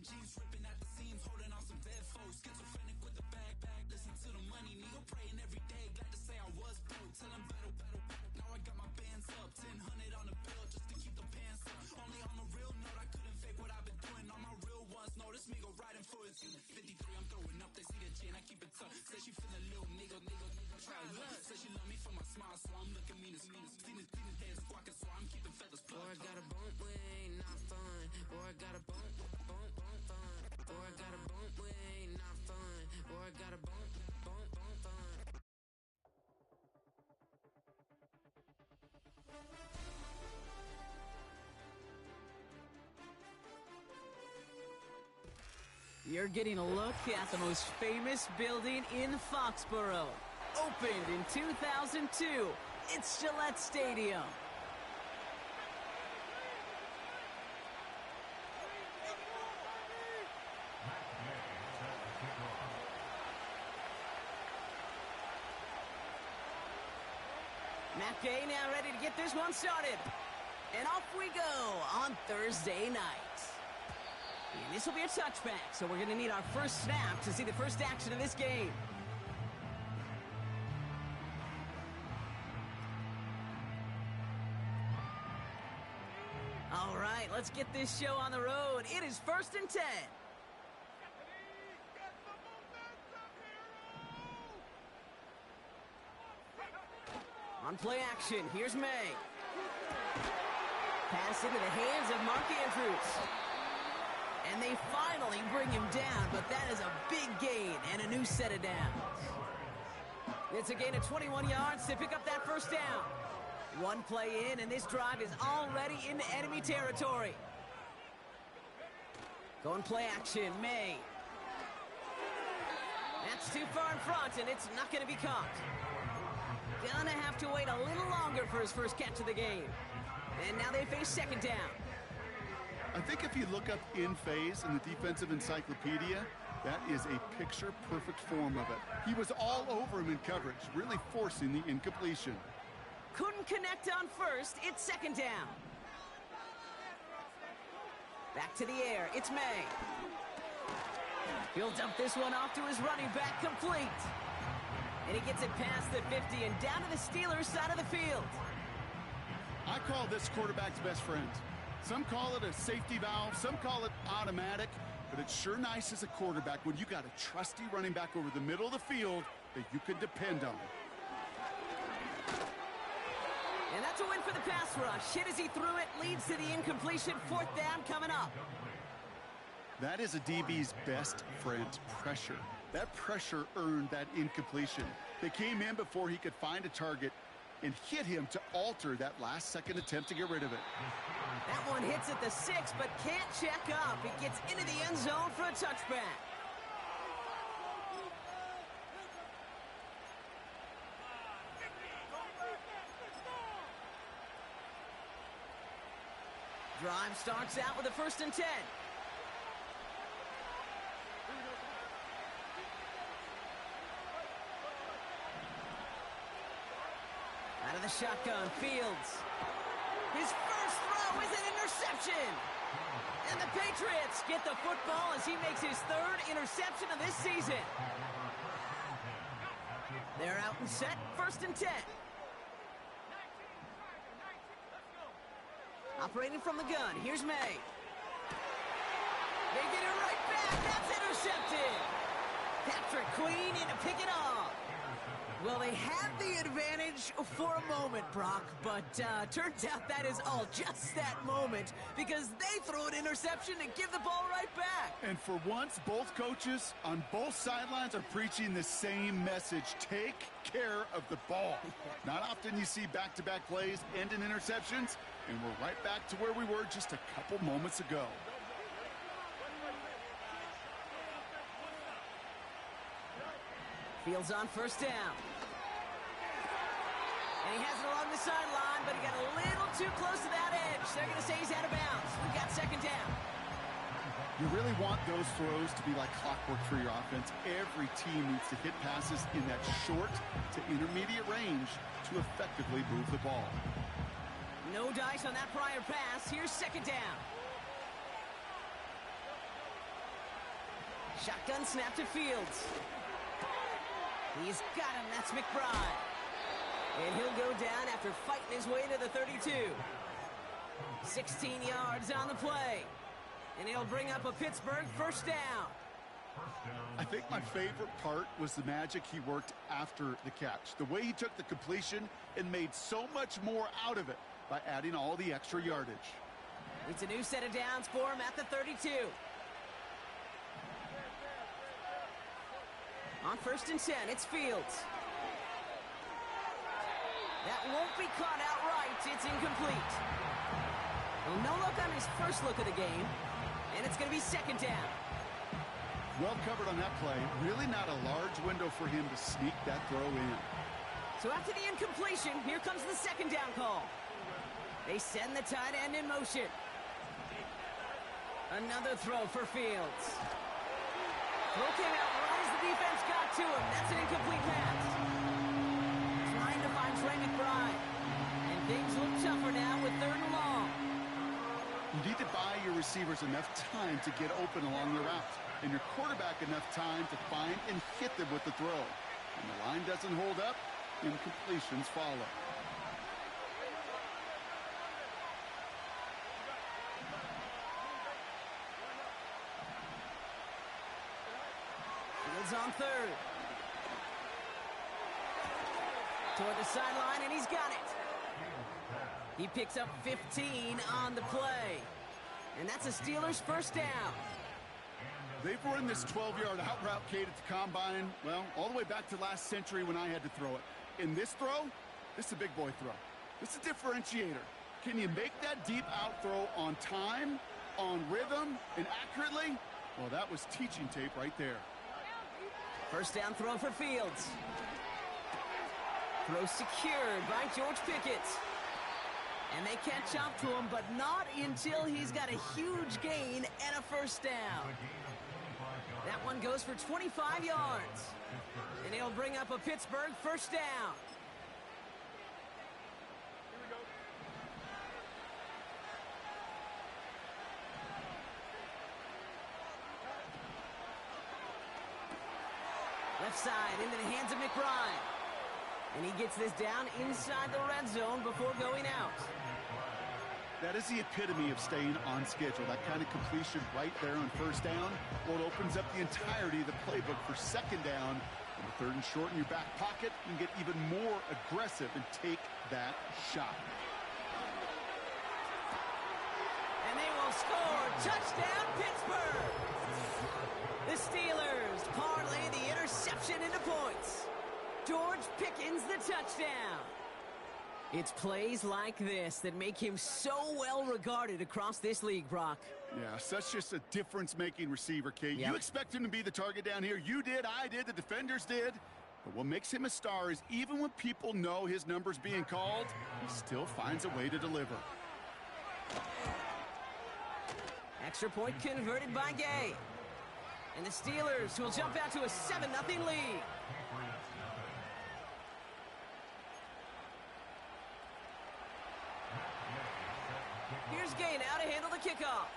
Jeans ripping at the seams, holding on some dead foes. Schizophrenic with the bag. Listen to the money, nigga praying every day. Glad to say I was broke. Tell them battle. Now I got my bands up. 1000 on the bill just to keep the pants up. Only on the real note, I couldn't fake what I've been doing. All my real ones know this me go riding for it. 53, I'm throwing up. They see the G and I keep it tough. Say she feeling little nigga. Try love. Say she love me for my smile, so I'm looking mean as mean. Seen his head squawking, so I'm keeping feathers plucked. Boy, I got a bump with ain't not fun. Boy, I got a bump fun. Boy, I got a bump with ain't not fun. Boy, I got a bump fun. You're getting a look at the most famous building in Foxborough. Opened in 2002, it's Gillette Stadium. Matt Gay now ready to get this one started. And off we go on Thursday night. And this will be a touchback, so we're going to need our first snap to see the first action of this game. All right, let's get this show on the road. It is 1st and 10. On play action, here's May. Pass into the hands of Mark Andrews. And they finally bring him down, but that is a big gain and a new set of downs. It's a gain of 21 yards to pick up that first down. One play in, and this drive is already into enemy territory. Going play action, May. That's too far in front, and it's not going to be caught. Gonna have to wait a little longer for his first catch of the game. And now they face second down. I think if you look up in phase in the defensive encyclopedia, that is a picture-perfect form of it. He was all over him in coverage, really forcing the incompletion. Couldn't connect on first. It's second down. Back to the air. It's May. He'll dump this one off to his running back, complete. And he gets it past the 50 and down to the Steelers' side of the field. I call this quarterback's best friend. Some call it a safety valve, some call it automatic, but it's sure nice as a quarterback when you got a trusty running back over the middle of the field that you can depend on. And that's a win for the pass rush. Hit as he threw it, leads to the incompletion. Fourth down coming up. That is a DB's best friend, pressure. That pressure earned that incompletion. They came in before he could find a target and hit him to alter that last-second attempt to get rid of it. That one hits at the 6, but can't check up. It gets into the end zone for a touchback. Drive starts out with a 1st and 10. Out of the shotgun, Fields. His first throw is an interception. And the Patriots get the football as he makes his 3rd interception of this season. They're out and set, 1st and 10. Operating from the gun, here's May. They get it right back, that's intercepted. Patrick Queen in to pick it off. Well, they had the advantage for a moment, Brock, but turns out that is all just that moment because they throw an interception and give the ball right back. And for once, both coaches on both sidelines are preaching the same message. Take care of the ball. Not often you see back-to-back plays end in interceptions, and we're right back to where we were just a couple moments ago. Fields on 1st down. And he has it along the sideline, but he got a little too close to that edge. They're going to say he's out of bounds. We've got 2nd down. You really want those throws to be like clockwork for your offense. Every team needs to hit passes in that short to intermediate range to effectively move the ball. No dice on that prior pass. Here's 2nd down. Shotgun snap to Fields. He's got him. That's McBride. And he'll go down after fighting his way to the 32. 16 yards on the play. And he'll bring up a Pittsburgh first down. I think my favorite part was the magic he worked after the catch. The way he took the completion and made so much more out of it by adding all the extra yardage. It's a new set of downs for him at the 32. On 1st and 10, it's Fields. That won't be caught outright. It's incomplete. Well, no look on his first look of the game. And it's going to be 2nd down. Well covered on that play. Really not a large window for him to sneak that throw in. So after the incompletion, here comes the 2nd down call. They send the tight end in motion. Another throw for Fields. Throw came out right as the defense got to him. That's an incomplete pass. Trying to find Trey McBride. And things look tougher now with 3rd and long. You need to buy your receivers enough time to get open along the route, and your quarterback enough time to find and hit them with the throw. When the line doesn't hold up, incompletions follow. Fields on 3rd. Toward the sideline, and he's got it. He picks up 15 on the play. And that's a Steelers first down. They've run this 12-yard out route, Kate, at the combine, well, all the way back to last century when I had to throw it. In this throw, this is a big boy throw. This is a differentiator. Can you make that deep out throw on time, on rhythm, and accurately? Well, that was teaching tape right there. First down throw for Fields. Throw secured by George Pickett. And they catch up to him, but not until he's got a huge gain and a first down. That one goes for 25 yards. And he'll bring up a Pittsburgh first down. Left side into the hands of McBride. And he gets this down inside the red zone before going out. That is the epitome of staying on schedule. That kind of completion right there on first down. Well, it opens up the entirety of the playbook for 2nd down. On the 3rd and short in your back pocket, you can get even more aggressive and take that shot. And they will score. Touchdown, Pittsburgh. The Steelers parlay the interception into points. George Pickens the touchdown. It's plays like this that make him so well regarded across this league, Brock. Yeah, such just a difference-making receiver, Kate. Yep. You expect him to be the target down here. You did, I did, the defenders did. But what makes him a star is even when people know his number's being called, he still finds a way to deliver. Extra point converted by Gay. And the Steelers will jump out to a 7-0 lead. Here's Gay now to handle the kickoff.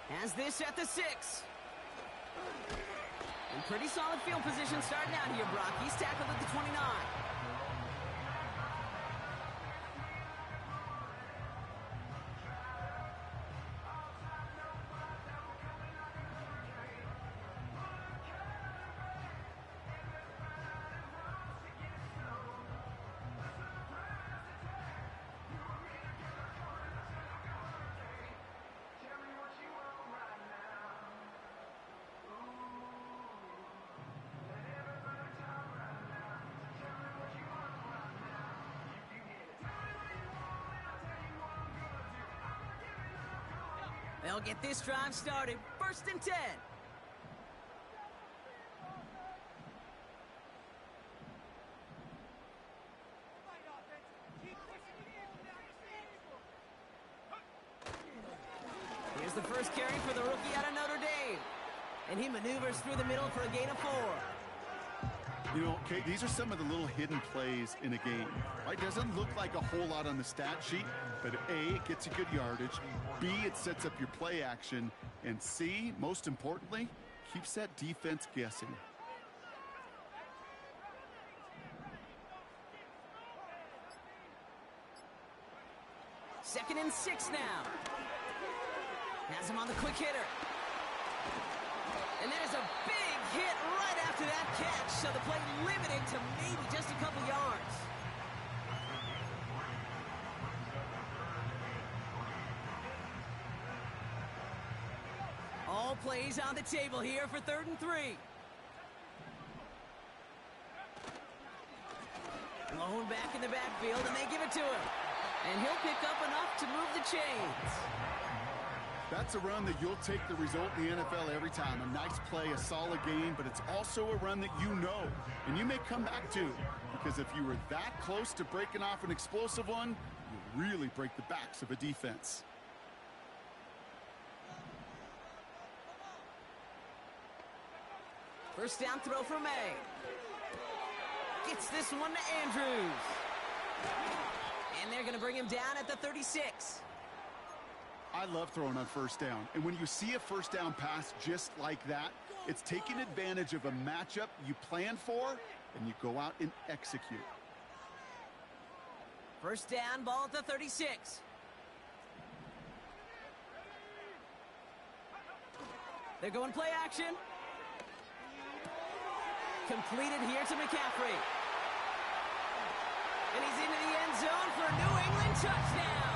Has this at the 6. And pretty solid field position starting out here, Brock. He's tackled at the 29. They'll get this drive started. 1st and 10. Here's the first carry for the rookie out of Notre Dame. And he maneuvers through the middle for a gain of 4. You know, okay, these are some of the little hidden plays in a game. Right? Doesn't look like a whole lot on the stat sheet, but A, it gets you good yardage. B, it sets up your play action. And C, most importantly, keeps that defense guessing. Second and 6 now. Has him on the quick hitter. And there's a big hit right after that catch, so the play limited to maybe just a couple yards. All plays on the table here for 3rd and 3. Blown back in the backfield, and they give it to him. And he'll pick up enough to move the chains. That's a run that you'll take the result in the NFL every time. A nice play, a solid game, but it's also a run that you know, and you may come back to, because if you were that close to breaking off an explosive one, you really break the backs of a defense. First down throw for May. Gets this one to Andrews. And they're going to bring him down at the 36. I love throwing on first down. And when you see a first down pass just like that, it's taking advantage of a matchup you plan for, and you go out and execute. First down, ball at the 36. They're going play action. Completed here to McCaffrey. And he's into the end zone for a New England touchdown.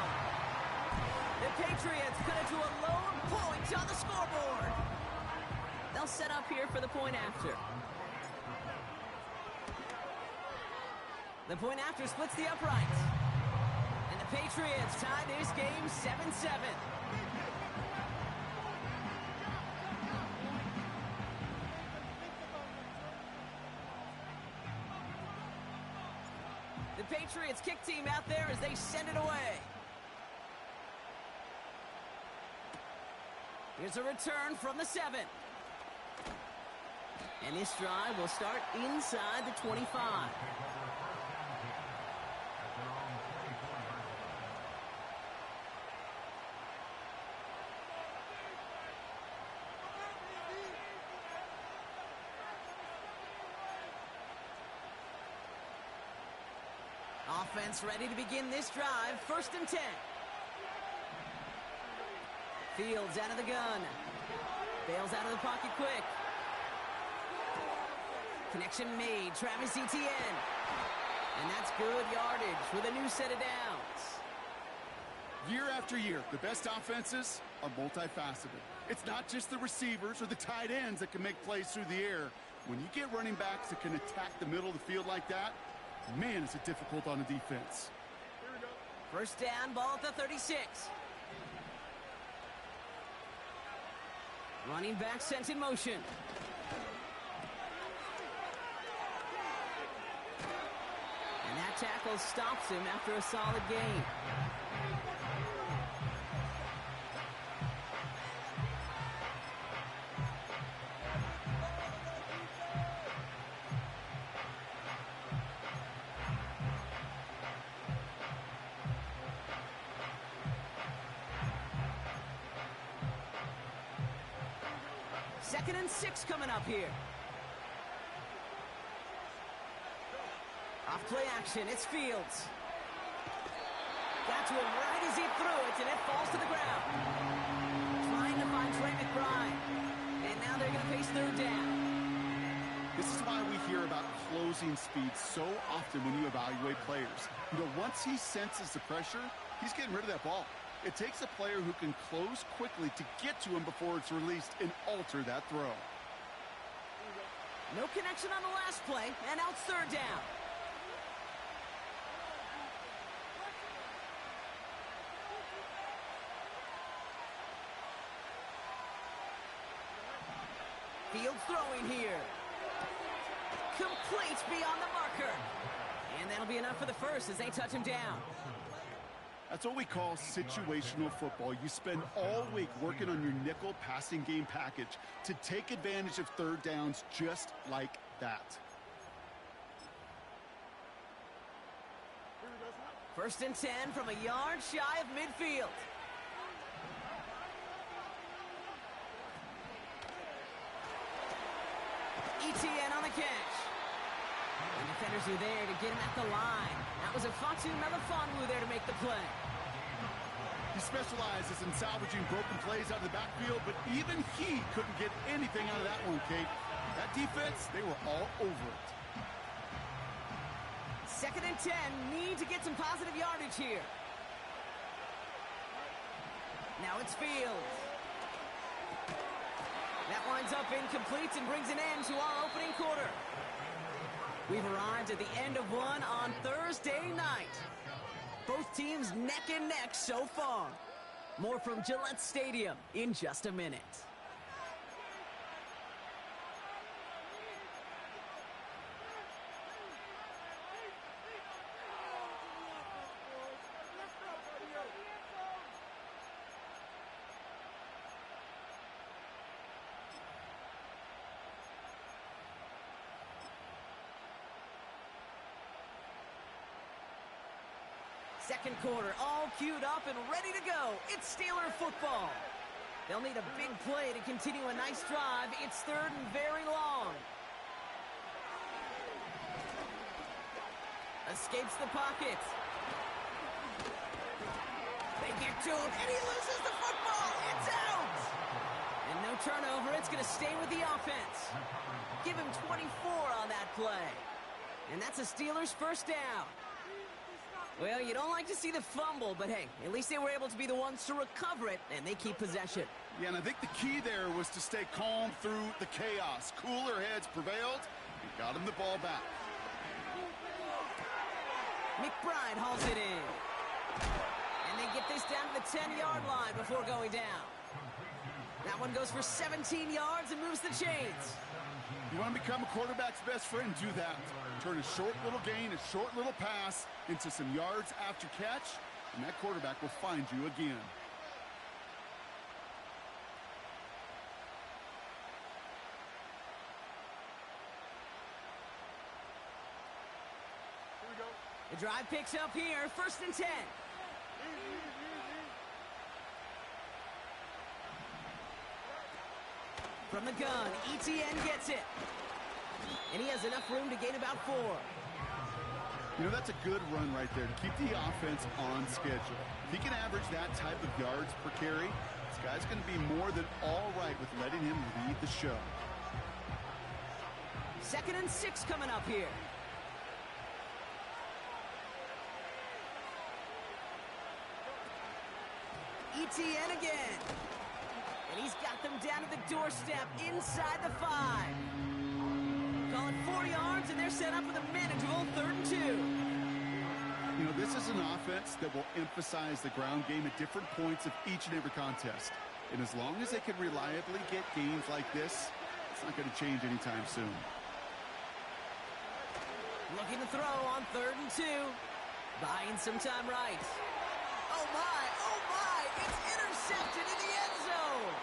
The Patriots cut it to a lone point on the scoreboard. They'll set up here for the point after. The point after splits the uprights. And the Patriots tie this game 7-7. The Patriots kick team out there as they send it away. Here's a return from the 7. And this drive will start inside the 25. Offense ready to begin this drive. 1st and 10. Fields out of the gun. Bails out of the pocket quick. Connection made. Travis Etienne. And that's good yardage with a new set of downs. Year after year, the best offenses are multifaceted. It's not just the receivers or the tight ends that can make plays through the air. When you get running backs that can attack the middle of the field like that, man, is it difficult on a defense. First down, ball at the 36. Running back sent in motion. And that tackle stops him after a solid gain. Second and 6 coming up here. Off play action, it's Fields. Got to him right as he threw it, and it falls to the ground. Trying to find Trey McBride. And now they're going to face 3rd down. This is why we hear about closing speed so often when you evaluate players. You know, once he senses the pressure, he's getting rid of that ball. It takes a player who can close quickly to get to him before it's released and alter that throw. No connection on the last play, and now it's 3rd down. Fields throwing here. Complete beyond the marker. And that'll be enough for the first as they touch him down. That's what we call situational football. You spend all week working on your nickel passing game package to take advantage of 3rd downs just like that. First and 10 from a yard shy of midfield. ETN on the catch. The defenders are there to get him at the line. That was a Fatu Melifonwu there to make the play. He specializes in salvaging broken plays out of the backfield, but even he couldn't get anything out of that one, Kate. That defense, they were all over it. Second and 10, need to get some positive yardage here. Now it's Fields. That winds up incomplete and brings an end to our opening quarter. We've arrived at the end of one on Thursday night. Both teams neck and neck so far. More from Gillette Stadium in just a minute. Second quarter, all queued up and ready to go. It's Steeler football. They'll need a big play to continue a nice drive. It's third and very long. Escapes the pocket. They get to him, and he loses the football. It's out. And no turnover. It's going to stay with the offense. Give him 24 on that play. And that's a Steelers first down. Well, you don't like to see the fumble, but hey, at least they were able to be the ones to recover it, and they keep possession. Yeah, and I think the key there was to stay calm through the chaos. Cooler heads prevailed and got him the ball back. McBride hauls it in. And they get this down to the 10-yard line before going down. That one goes for 17 yards and moves the chains. You want to become a quarterback's best friend, do that. Turn a short little gain, a short little pass into some yards after catch, and that quarterback will find you again. Here we go. The drive picks up here, first and 10. From the gun, ETN gets it. And he has enough room to gain about 4. You know, that's a good run right there to keep the offense on schedule. If he can average that type of yards per carry, this guy's going to be more than all right with letting him lead the show. Second and 6 coming up here. ETN again. And he's got them down to the doorstep inside the 5. Call it 4 yards, and they're set up with a manageable 3rd and 2. You know, this is an offense that will emphasize the ground game at different points of each and every contest. And as long as they can reliably get games like this, it's not going to change anytime soon. Looking to throw on 3rd and 2. Buying some time right. Oh my, it's intercepted in the end zone.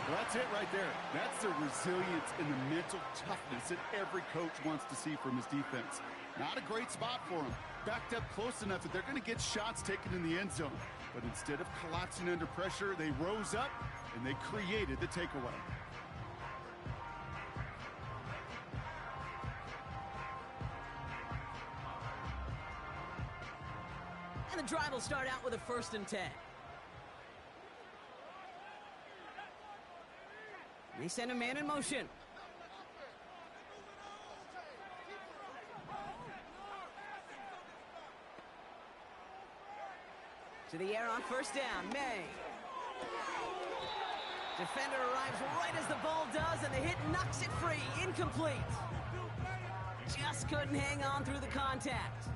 Well, that's it right there. That's the resilience and the mental toughness that every coach wants to see from his defense. Not a great spot for him. Backed up close enough that they're going to get shots taken in the end zone. But instead of collapsing under pressure, they rose up and they created the takeaway. And the drive will start out with a 1st and 10. They send a man in motion. To the air on 1st down, May. Defender arrives right as the ball does, and the hit knocks it free. Incomplete. Just couldn't hang on through the contact.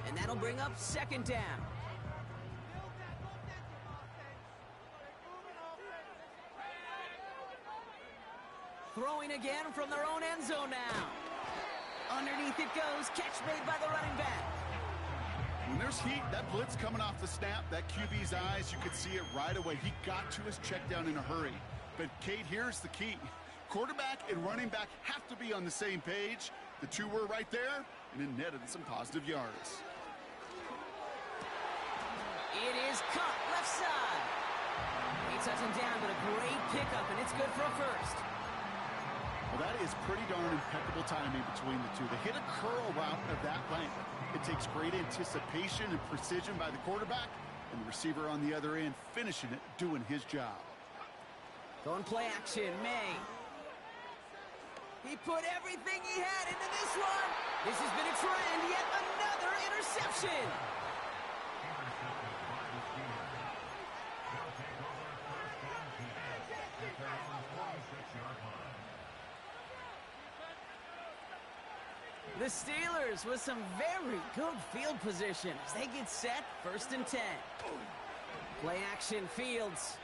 And that'll bring up 2nd down. Throwing again from their own end zone now. Underneath it goes. Catch made by the running back. When there's heat, that blitz coming off the snap, that QB's eyes, you could see it right away. He got to his check down in a hurry. But, Kate, here's the key. Quarterback and running back have to be on the same page. The two were right there, and it netted some positive yards. is caught left side. He touched him down, but a great pickup, and it's good for a first. Well, that is pretty darn impeccable timing between the two. They hit a curl route of that length. It takes great anticipation and precision by the quarterback, and the receiver on the other end finishing it, doing his job. Going play action, May. He put everything he had into this one. This has been a trend, yet another interception. The Steelers with some very good field position as they get set, 1st and 10. Play action, Fields.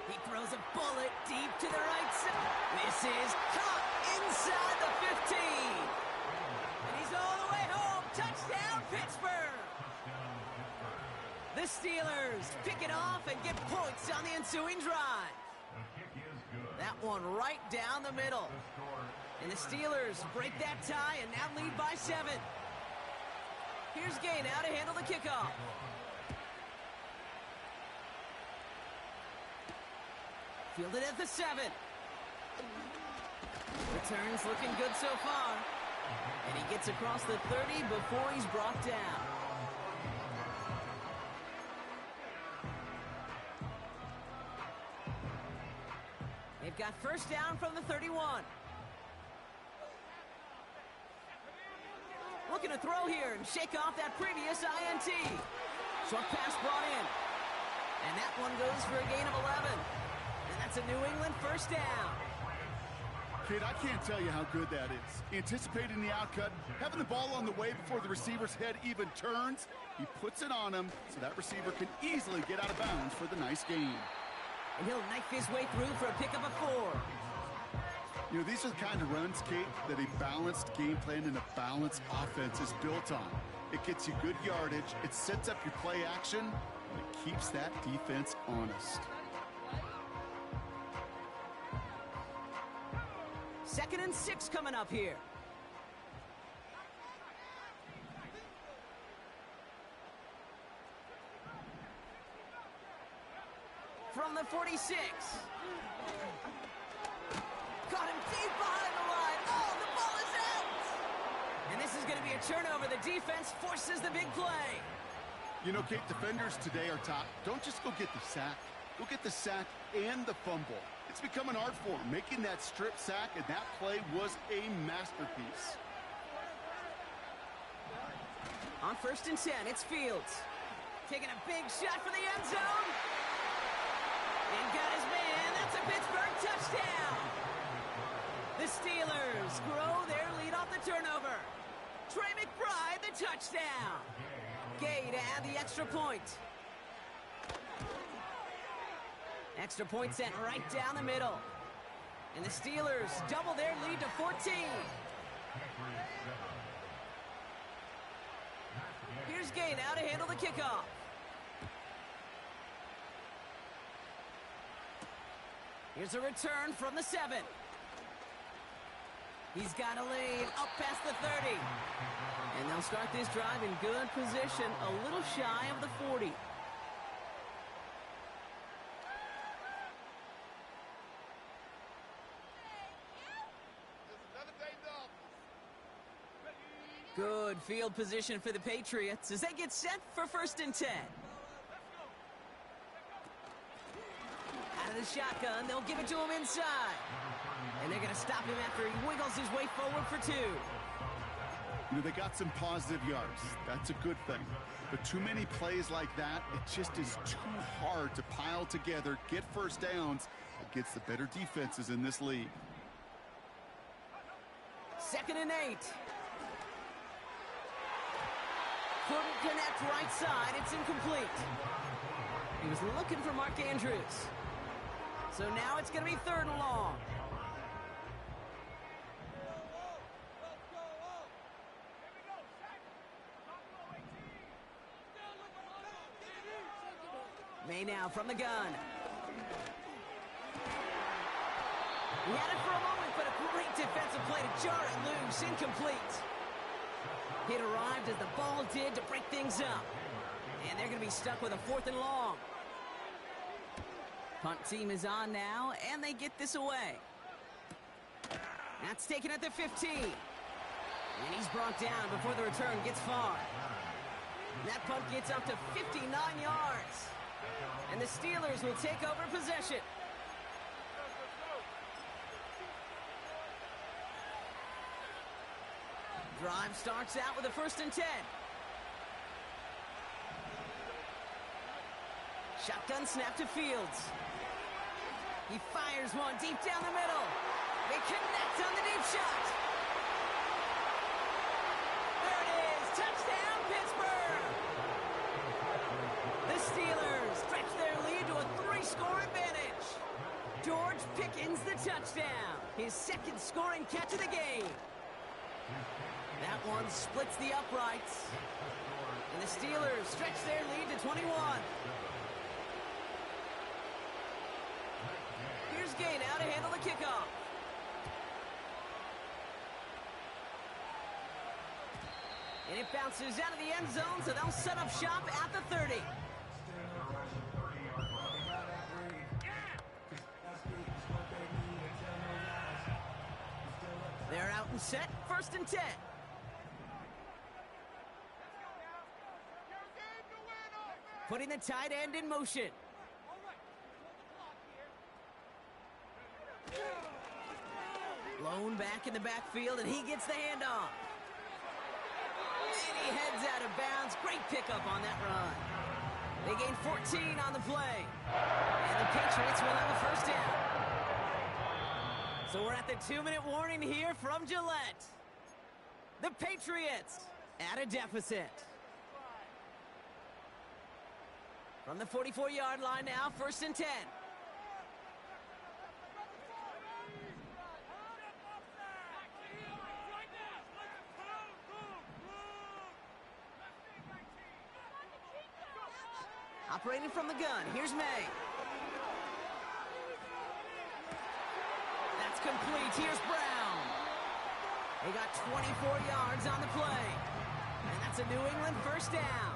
He throws a bullet deep to the right side. This is caught inside the 15. And he's all the way home. Touchdown, Pittsburgh. The Steelers pick it off and get points on the ensuing drive. That one right down the middle. And the Steelers break that tie and now lead by 7. Here's Gay now to handle the kickoff. Fielded at the 7. Returns looking good so far. And he gets across the 30 before he's brought down. They've got first down from the 31. Looking to throw here and shake off that previous INT. Short pass brought in. And that one goes for a gain of 11. And that's a New England first down. Kid, I can't tell you how good that is. Anticipating the outcut, having the ball on the way before the receiver's head even turns. He puts it on him so that receiver can easily get out of bounds for the nice gain. And he'll knife his way through for a pickup of 4. You know, these are the kind of runs, Kate, that a balanced game plan and a balanced offense is built on. It gets you good yardage, it sets up your play action, and it keeps that defense honest. 2nd and 6 coming up here. From the 46. Caught him deep behind the line. Oh, the ball is out! And this is going to be a turnover. The defense forces the big play. You know, Kate, defenders today are top. Don't just go get the sack. Go get the sack and the fumble. It's become an art form. Making that strip sack and that play was a masterpiece. On 1st and 10, it's Fields. Taking a big shot for the end zone. And got his man. That's a Pittsburgh touchdown. The Steelers grow their lead off the turnover. Trey McBride, the touchdown. Gay to add the extra point. Extra point sent right down the middle. And the Steelers double their lead to 14. Here's Gay now to handle the kickoff. Here's a return from the 7. He's got a lane up past the 30. And they'll start this drive in good position, a little shy of the 40. Good field position for the Patriots as they get set for 1st and 10. Out of the shotgun, they'll give it to him inside. And they're going to stop him after he wiggles his way forward for 2. You know, they got some positive yards. That's a good thing. But too many plays like that, it just is too hard to pile together, get first downs against the better defenses in this league. 2nd and 8. Couldn't connect right side. It's incomplete. He was looking for Mark Andrews. So now it's going to be 3rd and long. May now from the gun. He had it for a moment, but a great defensive play to jar it loose. Incomplete. It arrived as the ball did to break things up. And they're going to be stuck with a 4th and long. Punt team is on now, and they get this away. That's taken at the 15. And he's brought down before the return gets far. That punt gets up to 59 yards. And the Steelers will take over possession. Drive starts out with a 1st and 10. Shotgun snap to Fields. He fires one deep down the middle. They connect on the deep shot. There it is. Touchdown, Pittsburgh. The Steelers stretch their lead to a 3-score advantage. George Pickens the touchdown. His 2nd scoring catch of the game. That one splits the uprights. And the Steelers stretch their lead to 21. Here's Gay now to handle the kickoff. And it bounces out of the end zone, so they'll set up shop at the 30. They're out and set, 1st and 10. Putting the tight end in motion. Blown back in the backfield, and he gets the handoff. And he heads out of bounds. Great pickup on that run. They gain 14 on the play. And the Patriots will have a 1st down. So we're at the 2-minute warning here from Gillette. The Patriots at a deficit. From the 44-yard line now, 1st and 10. Operating from the gun, here's May. That's complete, here's Brown. They got 24 yards on the play. And that's a New England 1st down.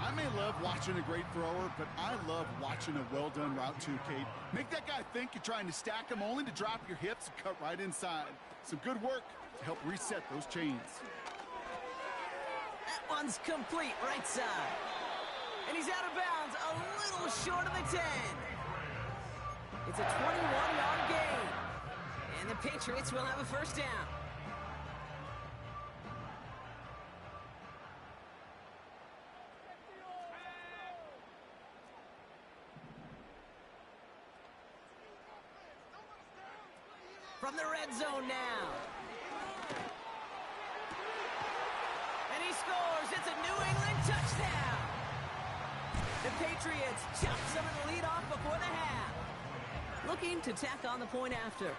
I may love watching a great thrower, but I love watching a well-done route too, Kate. Make that guy think you're trying to stack him only to drop your hips and cut right inside. Some good work to help reset those chains. That one's complete, right side. And he's out of bounds, a little short of the 10. It's a 21-yard gain. And the Patriots will have a 1st down. From the red zone now. And he scores. It's a New England touchdown. The Patriots chop some of the lead off before the half. Looking to tack on the point after.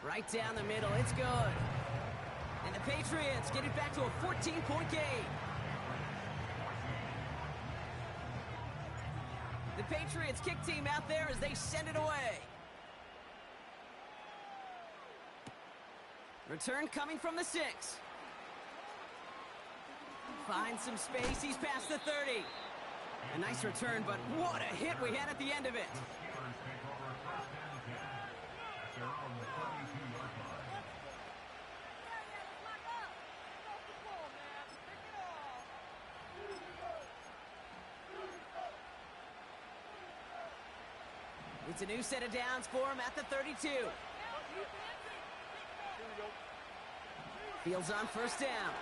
Right down the middle. It's good. And the Patriots get it back to a 14-point game. The Patriots kick team out there as they send it away. Return coming from the 6. Finds some space. He's past the 30. A nice return, but what a hit we had at the end of it. It's a new set of downs for him at the 32. Fields on 1st down.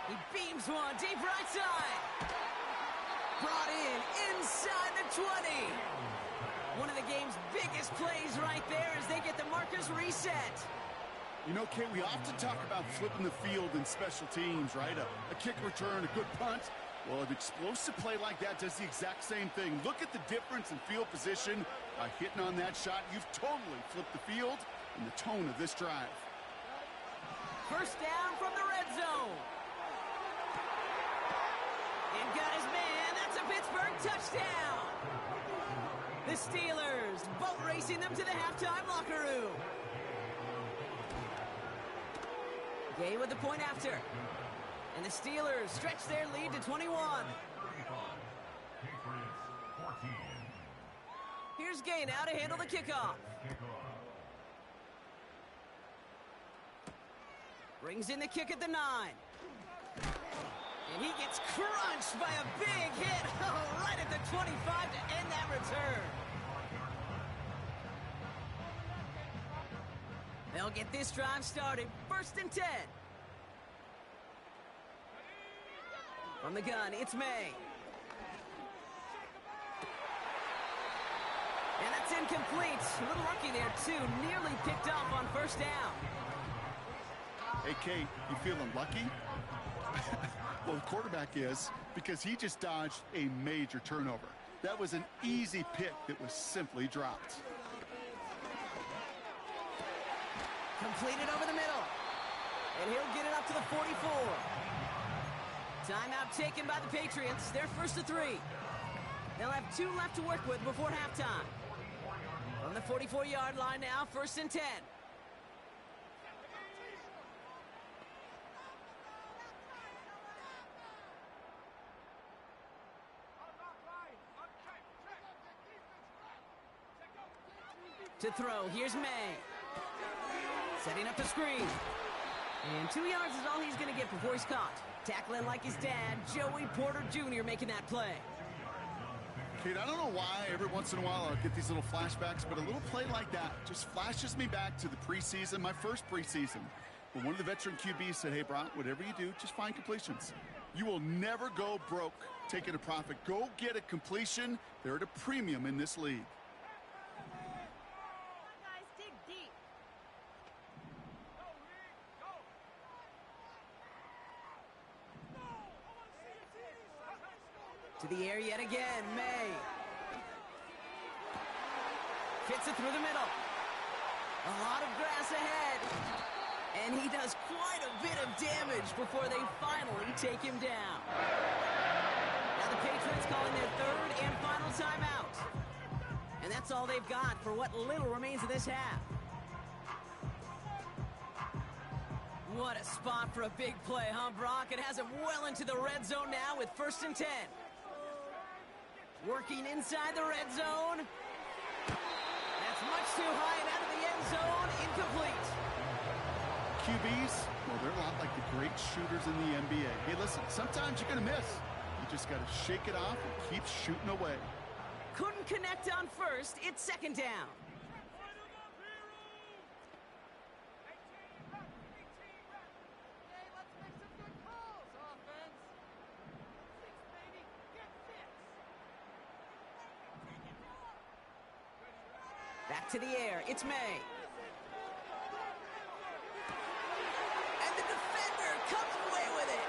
He beams one deep right side. Brought in inside the 20. One of the game's biggest plays right there as they get the markers reset. You know, Kate, we often talk about flipping the field in special teams, right? A kick return, a good punt. Well, an explosive play like that does the exact same thing. Look at the difference in field position. By hitting on that shot, you've totally flipped the field and the tone of this drive. 1st down from the red zone. And got his man. That's a Pittsburgh touchdown. The Steelers boat racing them to the halftime locker room. Gay with the point after. And the Steelers stretch their lead to 21. Here's Gay now to handle the kickoff. Brings in the kick at the 9. And he gets crunched by a big hit. Oh, right at the 25 to end that return. They'll get this drive started. 1st and 10. From the gun, it's May. And that's incomplete. A little lucky there, too. Nearly picked off on 1st down. Hey, Kate, you feeling lucky? Well, the quarterback is, because he just dodged a major turnover. That was an easy pick that was simply dropped. Completed over the middle. And he'll get it up to the 44. Timeout taken by the Patriots. They're 1st to 3. They'll have 2 left to work with before halftime. On the 44-yard line now, 1st and 10. To throw, here's May. Setting up the screen. And 2 yards is all he's going to get before he's caught. Tackling like his dad, Joey Porter Jr. making that play. Kate, I don't know why every once in a while I'll get these little flashbacks, but a little play like that just flashes me back to the preseason, my first preseason. When one of the veteran QBs said, hey, Brock, whatever you do, just find completions. You will never go broke taking a profit. Go get a completion. They're at a premium in this league. To the air yet again, May. Fits it through the middle. A lot of grass ahead. And he does quite a bit of damage before they finally take him down. Now the Patriots calling their 3rd and final timeout. And that's all they've got for what little remains of this half. What a spot for a big play, huh, Brock? It has him well into the red zone now with 1st and 10. Working inside the red zone. That's much too high and out of the end zone. Incomplete. QBs, well, they're a lot like the great shooters in the NBA. Hey, listen, sometimes you're going to miss. You just got to shake it off and keep shooting away. Couldn't connect on 1st. It's 2nd down. Back to the air. It's May. And the defender comes away with it.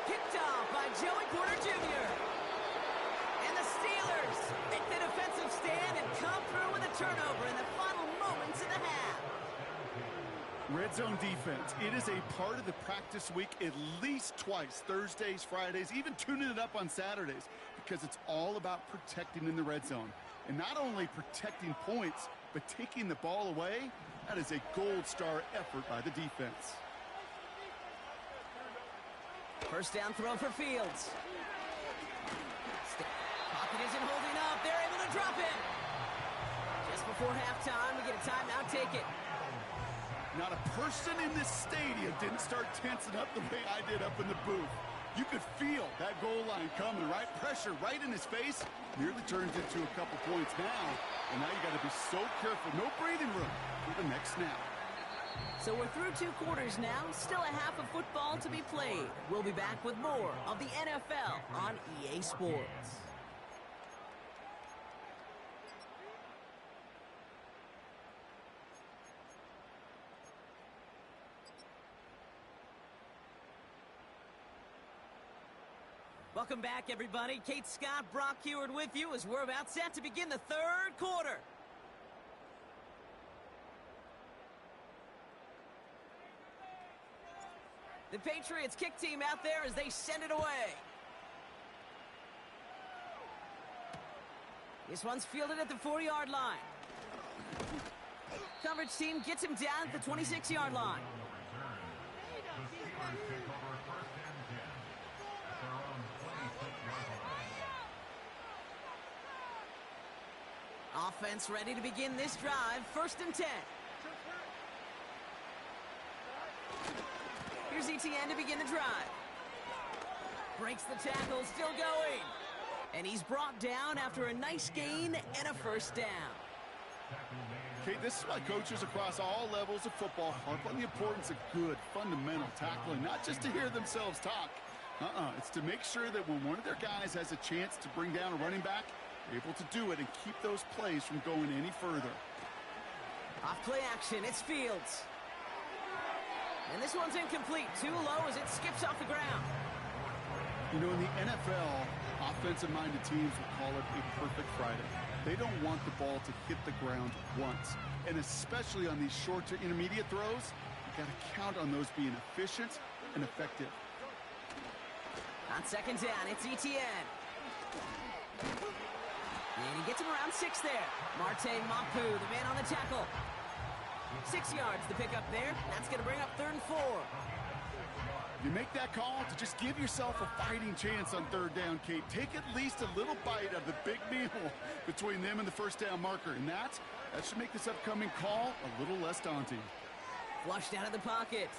Picked off by Joey Porter Jr. And the Steelers make the defensive stand and come through with a turnover in the final moments of the half. Red zone defense. It is a part of the practice week at least twice. Thursdays, Fridays, even tuning it up on Saturdays. Because it's all about protecting in the red zone. And not only protecting points, but taking the ball away, that is a gold star effort by the defense. 1st down throw for Fields. Pocket isn't holding up. They're able to drop it. Just before halftime, we get a timeout taken. Not a person in this stadium didn't start tensing up the way I did up in the booth. You could feel that goal line coming, right? Pressure right in his face. Nearly turns into a couple points now. And now you got to be so careful. No breathing room for the next snap. So we're through 2 quarters now. Still a half of football to be played. We'll be back with more of the NFL on EA Sports. Welcome back, everybody. Kate Scott, Brock Heward with you as we're about set to begin the 3rd quarter. The Patriots kick team out there as they send it away. This one's fielded at the 4-yard line. Coverage team gets him down at the 26-yard line. Offense ready to begin this drive. 1st and 10. Here's ETN to begin the drive. Breaks the tackle, still going. And he's brought down after a nice gain and a 1st down. Okay, this is why coaches across all levels of football harp on the importance of good, fundamental tackling, not just to hear themselves talk. It's to make sure that when one of their guys has a chance to bring down a running back, they're able to do it and keep those plays from going any further. Off play action, it's Fields. And this one's incomplete. Too low as it skips off the ground. You know, in the NFL, offensive-minded teams will call it a perfect Friday. They don't want the ball to hit the ground once. And especially on these short to intermediate throws, you got to count on those being efficient and effective. On 2nd down, it's ETN. And he gets him around 6 there. Marte Mapu, the man on the tackle. 6 yards, the pickup there. That's going to bring up 3rd and 4. You make that call to just give yourself a fighting chance on 3rd down, Kate. Take at least a little bite of the big meal between them and the 1st down marker. And that should make this upcoming call a little less daunting. Flushed out of the pocket.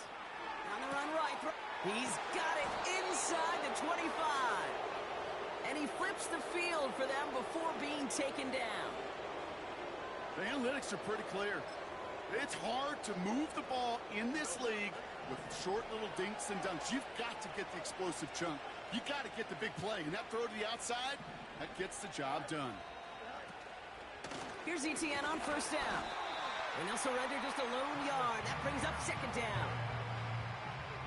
On the run right. He's got it inside the 25. And he flips the field for them before being taken down. The analytics are pretty clear. It's hard to move the ball in this league with short little dinks and dunks. You've got to get the explosive chunk. You got to get the big play. And that throw to the outside, that gets the job done. Here's ETN on 1st down. And they'll surrender just a lone yard. That brings up 2nd down.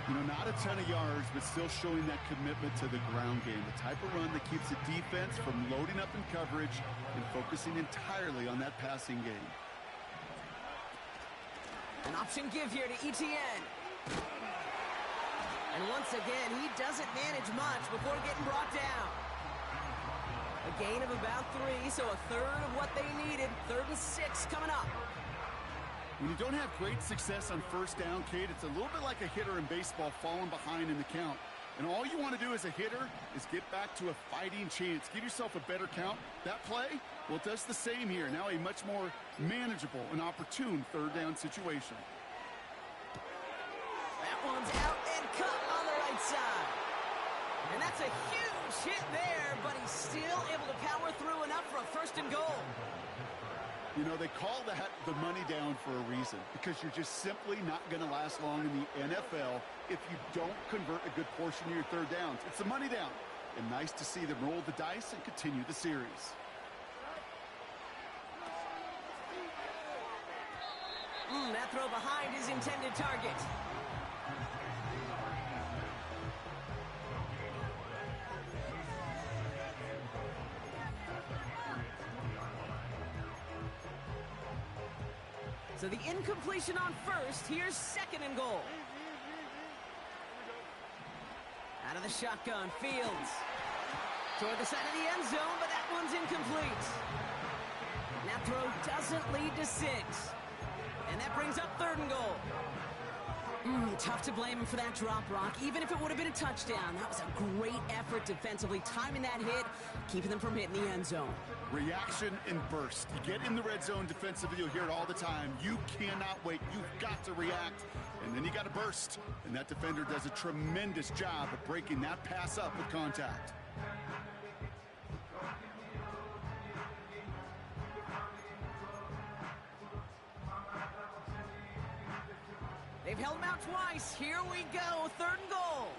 You know, not a ton of yards, but still showing that commitment to the ground game. The type of run that keeps the defense from loading up in coverage and focusing entirely on that passing game. An option give here to ETN. And once again, he doesn't manage much before getting brought down. A gain of about 3, so a 1/3 of what they needed. 3rd and 6 coming up. When you don't have great success on 1st down, Kate, it's a little bit like a hitter in baseball falling behind in the count. And all you want to do as a hitter is get back to a fighting chance. Give yourself a better count. That play, well, it does the same here. Now a much more manageable and opportune 3rd down situation. That one's out and cut on the right side. And that's a huge hit there, but he's still able to power through enough for a 1st and goal. You know, they call that the money down for a reason, because you're just simply not going to last long in the NFL if you don't convert a good portion of your 3rd downs. It's the money down. And nice to see them roll the dice and continue the series. That throw behind his intended target. So the incompletion on 1st. Here's 2nd and goal. Out of the shotgun, Fields. Toward the side of the end zone, but that one's incomplete. That throw doesn't lead to 6. And that brings up 3rd and goal. Tough to blame him for that drop, Brock. Even if it would have been a touchdown, that was a great effort defensively, timing that hit, keeping them from hitting the end zone. Reaction and burst. You get in the red zone defensively, you'll hear it all the time. You cannot wait. You've got to react, and then you got to burst. And that defender does a tremendous job of breaking that pass up with contact. They've held him out twice. Here we go. 3rd and goal.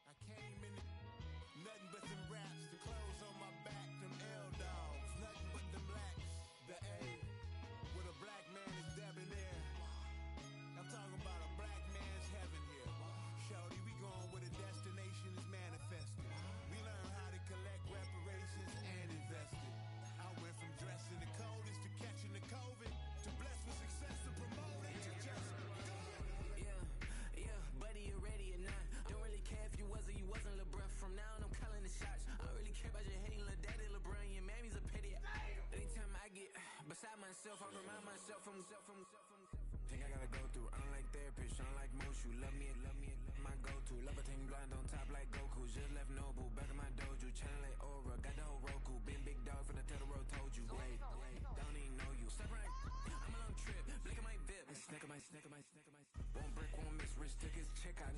I came in nothing but them raps, the clothes on my back, them L-dogs, nothing but them blacks, the A, with a black man is debonair. I'm talking about a black man's heaven here. Shorty, we going where the destination is manifested. We learn how to collect reparations and invest it. I went from dressing the coldest to catching the COVID, to blessed with success to promote it to just Yeah, buddy, you ready or not? Don't really care if you was or you wasn't LeBron. From now on, I'm calling the shots. I don't really care about your hating little daddy LeBron. Your mammy's a pity. Anytime I get beside myself, I remind myself from Think I gotta go through. I don't like therapists, I don't like most. You love me, my go-to. Love a thing blind on top like Goku. Just left Nobu, back in my dojo. Channel like Aura, got the whole Roku. Been big dog for the Totoro, told you. Wait, don't even know you. Step right, I'm a long trip. Blick at my VIP. Snack at my. Won't break, won't miss. Rich took his check out.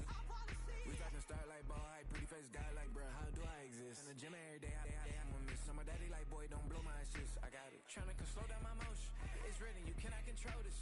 We talking start like ball high, pretty face guy like, bruh, how do I exist? In the gym every day, I'm gonna miss. So my daddy like, boy, don't blow my assist. I got it. Tryna slow down my motion. It's written, you cannot control this.